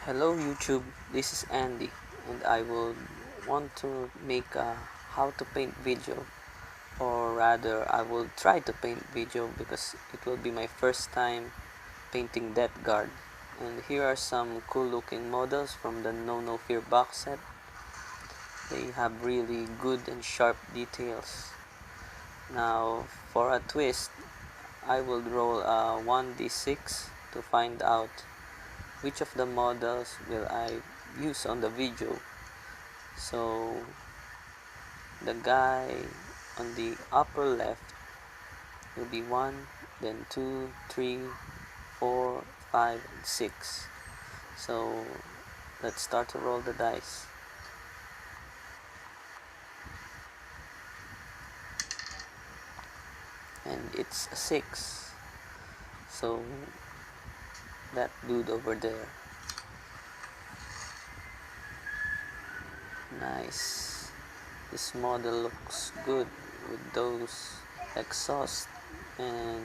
Hello YouTube, this is Andy and I will want to make a how to paint video, or rather I will try to paint video because it will be my first time painting Death Guard. And here are some cool looking models from the No Fear box set. They have really good and sharp details. Now for a twist, I will roll a 1d6 to find out which of the models will I use on the video. So the guy on the upper left will be 1, then 2, 3, 4, 5, and 6. So let's start to roll the dice. And it's a 6. So that dude over there. Nice. This model looks good with those exhaust and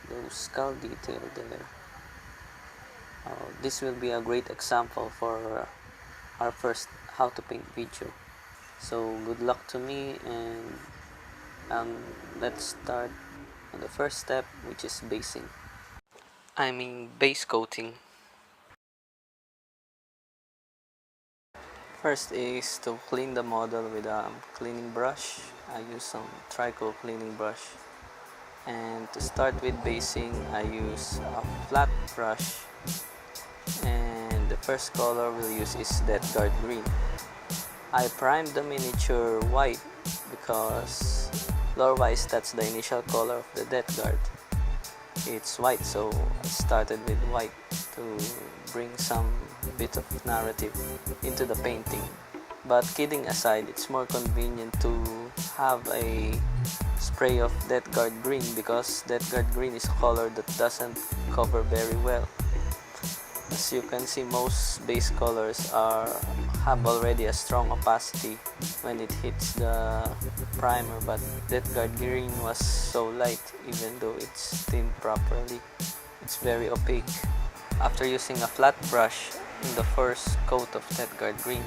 those skull detail there. This will be a great example for our first how to paint video. So good luck to me, and let's start on the first step, which is basing. Base coating. First is to clean the model with a cleaning brush. I use some trico cleaning brush. And to start with basing, I use a flat brush. And the first color we'll use is Death Guard green. I primed the miniature white because lore-wise that's the initial color of the Death Guard. It's white, so I started with white to bring some bit of narrative into the painting. But kidding aside, it's more convenient to have a spray of Death Guard green because Death Guard green is a color that doesn't cover very well. As you can see, most base colors have already a strong opacity when it hits the primer, but Death Guard green was so light. Even though it's thinned properly, it's very opaque. After using a flat brush in the first coat of Death Guard green,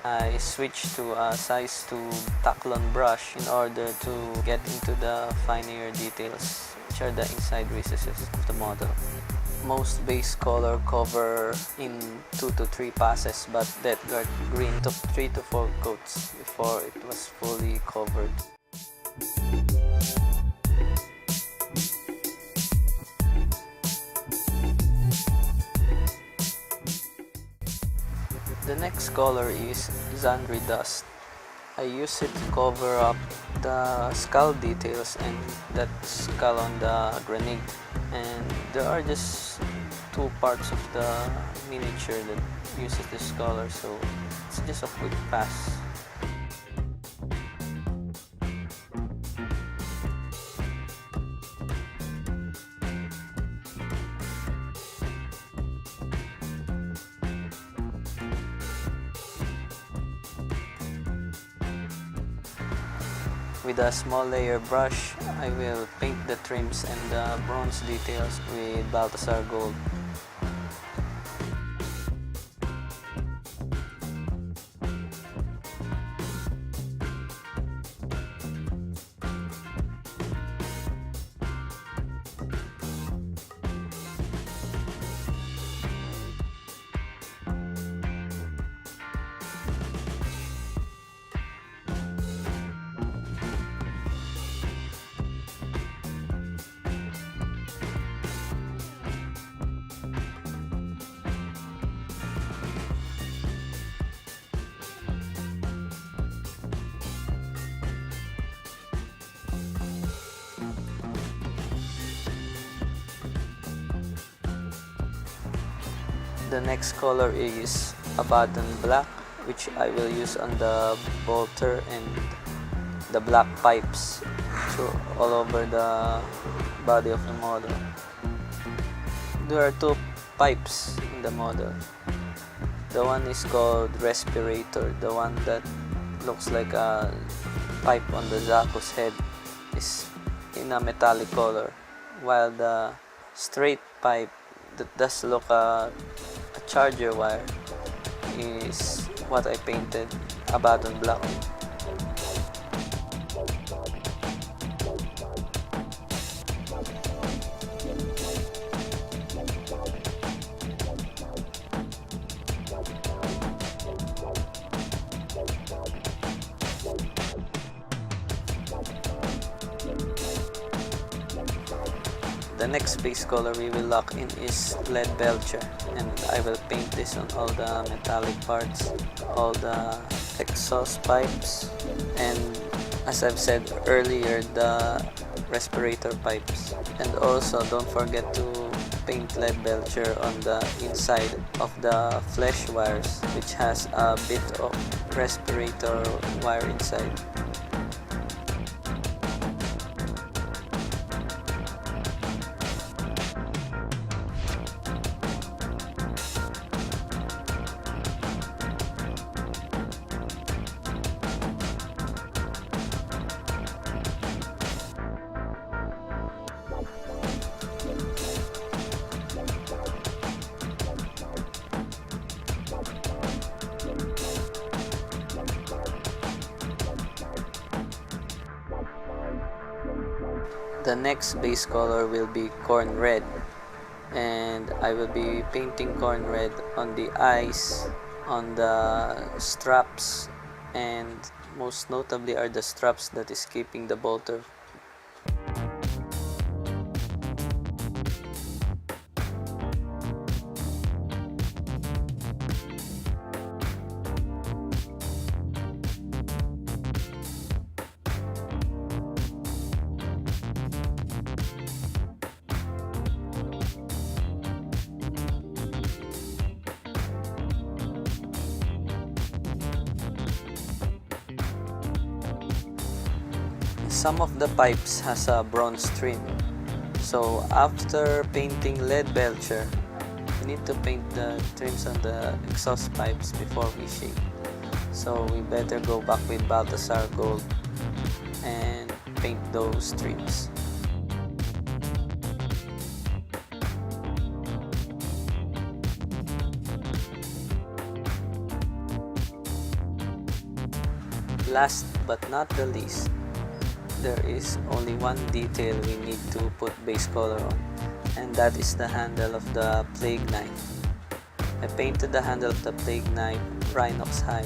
I switched to a size 2 Taklon brush in order to get into the finer details, which are the inside recesses of the model. Most base color cover in 2 to 3 passes, but Death Guard green took 3 to 4 coats before it was fully covered. The next color is Xandri Dust. I use it to cover up the skull details and that skull on the grenade. And there are just 2 parts of the miniature that uses this color, so it's just a quick pass. With a small layer brush, I will paint the trims and the bronze details with Balthasar Gold. The next color is Abaddon Black, which I will use on the bolter and the black pipes all over the body of the model. There are 2 pipes in the model. The one is called Respirator. The one that looks like a pipe on the Zaku's head is in a metallic color, while the straight pipe that does look a charger wire is what I painted a button block. The next base color we will lock in is lead belcher, and I will paint this on all the metallic parts, all the exhaust pipes, and as I've said earlier, the respirator pipes. And also don't forget to paint lead belcher on the inside of the flesh wires, which has a bit of respirator wire inside. The next base color will be corn red, and I will be painting corn red on the eyes, on the straps, and most notably are the straps that is keeping the bolter. Some of the pipes has a bronze trim, so after painting lead belcher, we need to paint the trims on the exhaust pipes before we shape. So we better go back with Balthasar Gold and paint those trims. Last but not the least, there is only one detail we need to put base color on, and that is the handle of the plague knife. I painted the handle of the plague knife Rhinox hide.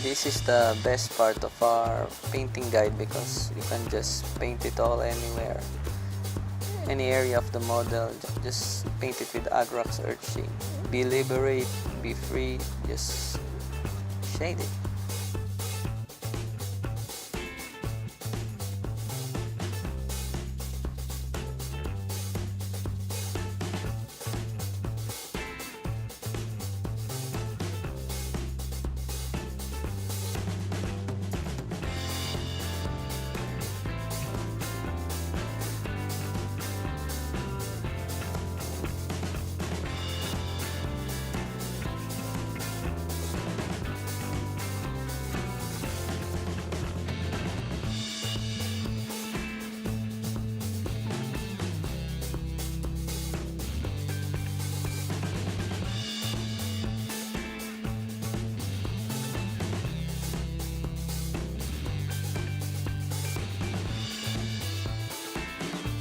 This is the best part of our painting guide because you can just paint it all anywhere. Any area of the model, just paint it with Agrax Earthshade. Be liberate, be free, just shade it.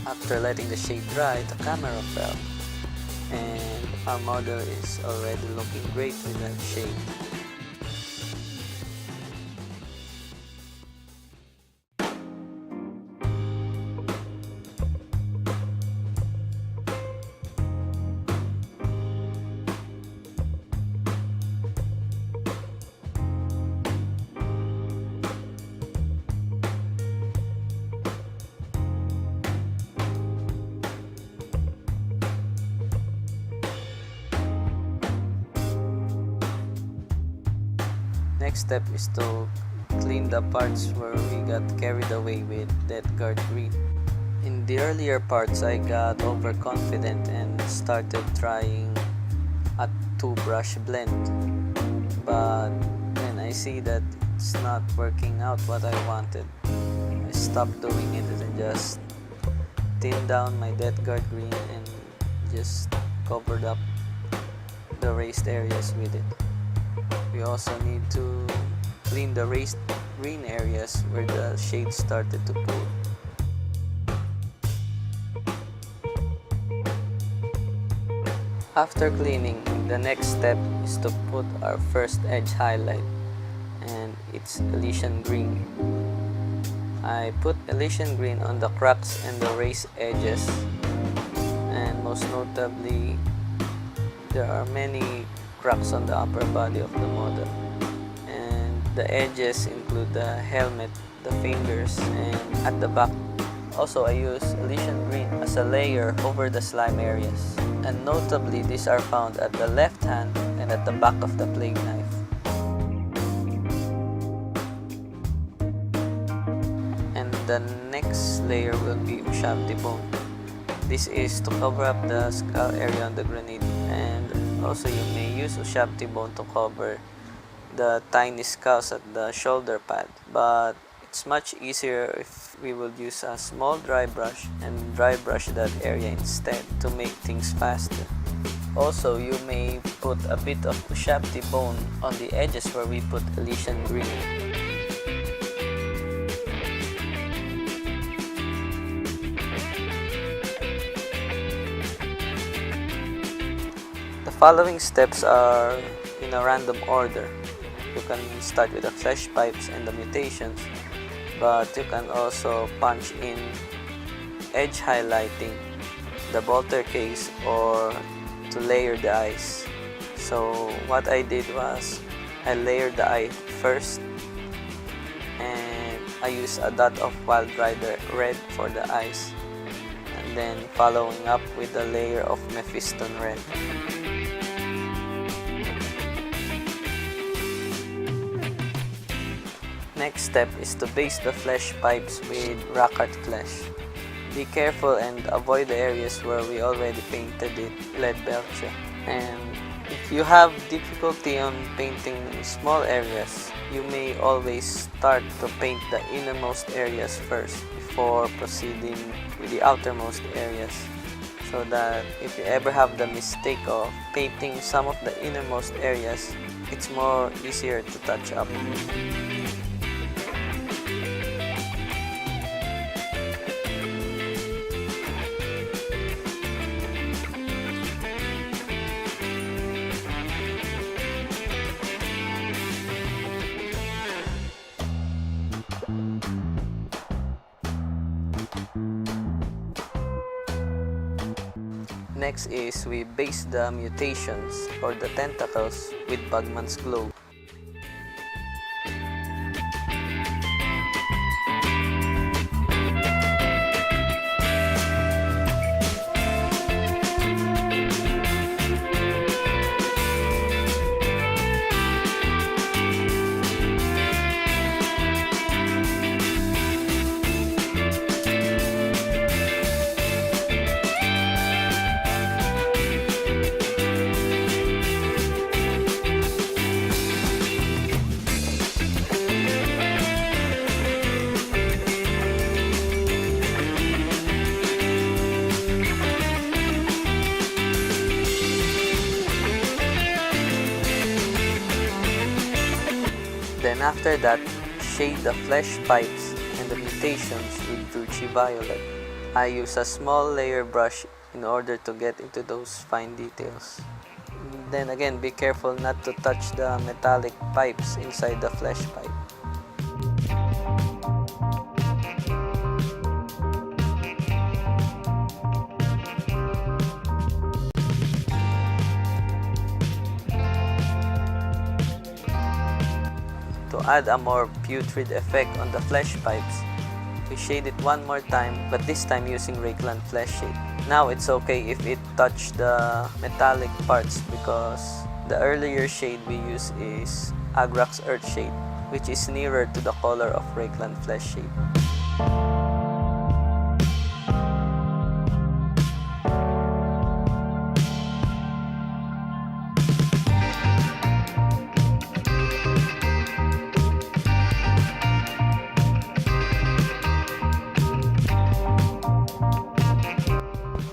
After letting the shade dry, the camera fell, and our model is already looking great with that shade. Next step is to clean the parts where we got carried away with that guard green. In the earlier parts, I got overconfident and started trying a 2-brush blend. But when I see that it's not working out what I wanted, I stopped doing it and just thinned down my dead guard green and just covered up the raised areas with it. We also need to clean the raised green areas where the shade started to pull. After cleaning, the next step is to put our first edge highlight, and it's Elysian green. I put Elysian green on the cracks and the raised edges, and most notably, there are many cracks on the upper body of the model, and the edges include the helmet, the fingers, and at the back. Also, I use Elysian green as a layer over the slime areas, and notably these are found at the left hand and at the back of the plague knife. And the next layer will be Ushabti bone. This is to cover up the skull area on the grenade, and also you may use Ushabti bone to cover the tiny skulls at the shoulder pad, but it's much easier if we will use a small dry brush and dry brush that area instead to make things faster. Also, you may put a bit of Ushabti bone on the edges where we put Elysian green. Following steps are in a random order. You can start with the flesh pipes and the mutations, but you can also punch in edge highlighting, the bolter case, or to layer the eyes. So what I did was I layered the eye first, and I used a dot of Wild Rider red for the eyes, and then following up with a layer of Mephiston red. Next step is to base the flesh pipes with rock art flesh. Be careful and avoid the areas where we already painted it lead belcher. And if you have difficulty on painting small areas, you may always start to paint the innermost areas first before proceeding with the outermost areas, so that if you ever have the mistake of painting some of the innermost areas, it's more easier to touch up. Next is we base the mutations or the tentacles with Bagman's glue. Then after that, shade the flesh pipes and the mutations with Drucci Violet. I use a small layer brush in order to get into those fine details. Then again, be careful not to touch the metallic pipes inside the flesh pipe. To add a more putrid effect on the flesh pipes, we shade it one more time, but this time using Rakeland flesh shade. Now it's okay if it touched the metallic parts because the earlier shade we use is Agrax Earth shade, which is nearer to the color of Rakeland flesh shade.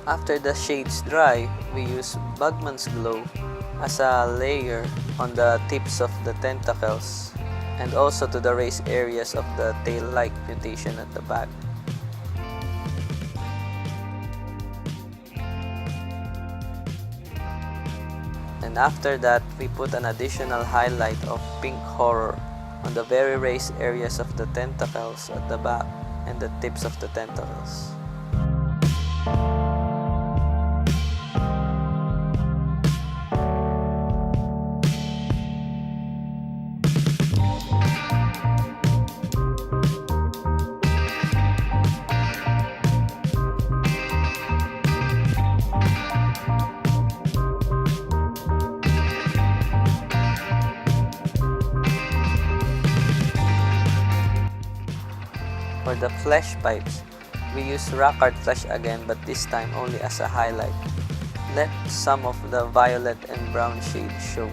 After the shades dry, we use Bagman's Glow as a layer on the tips of the tentacles and also to the raised areas of the tail-like mutation at the back. And after that, we put an additional highlight of Pink Horror on the very raised areas of the tentacles at the back and the tips of the tentacles. For the flesh pipes, we use rock art flesh again, but this time only as a highlight. Let some of the violet and brown shades show.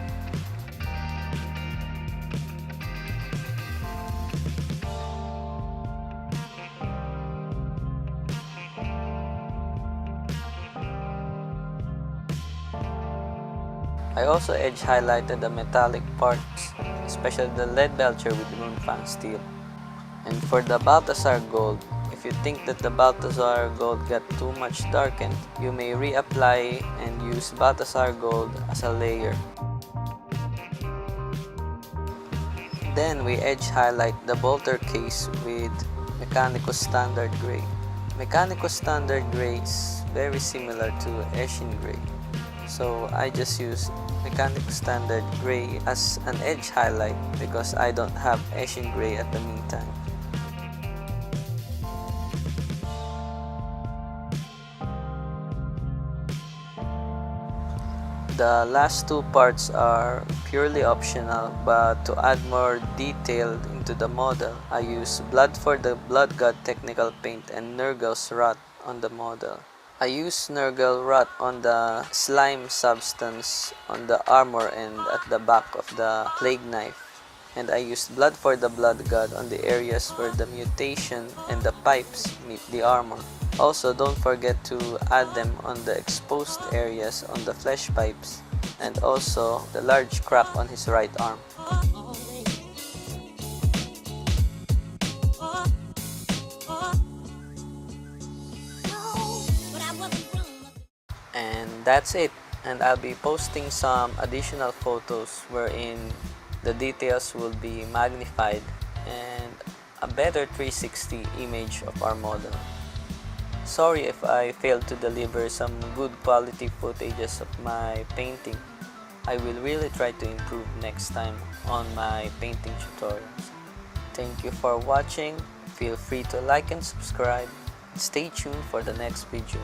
I also edge highlighted the metallic parts, especially the lead belcher with Moonfang steel. And for the Balthasar gold, if you think that the Balthasar gold got too much darkened, you may reapply and use Balthasar gold as a layer. Then we edge highlight the bolter case with Mechanico Standard Gray. Mechanico Standard Gray is very similar to Eshin Gray. So I just use Mechanico Standard Gray as an edge highlight because I don't have Eshin Gray at the meantime. The last two parts are purely optional, but to add more detail into the model, I use Blood for the Blood God technical paint and Nurgle's Rot on the model. I use Nurgle Rot on the slime substance on the armor and at the back of the plague knife. And I used Blood for the Blood God on the areas where the mutation and the pipes meet the armor. Also, don't forget to add them on the exposed areas on the flesh pipes and also the large crack on his right arm. And that's it. And I'll be posting some additional photos wherein the details will be magnified and a better 360 image of our model. Sorry if I failed to deliver some good quality footages of my painting. I will really try to improve next time on my painting tutorials. Thank you for watching. Feel free to like and subscribe. Stay tuned for the next video.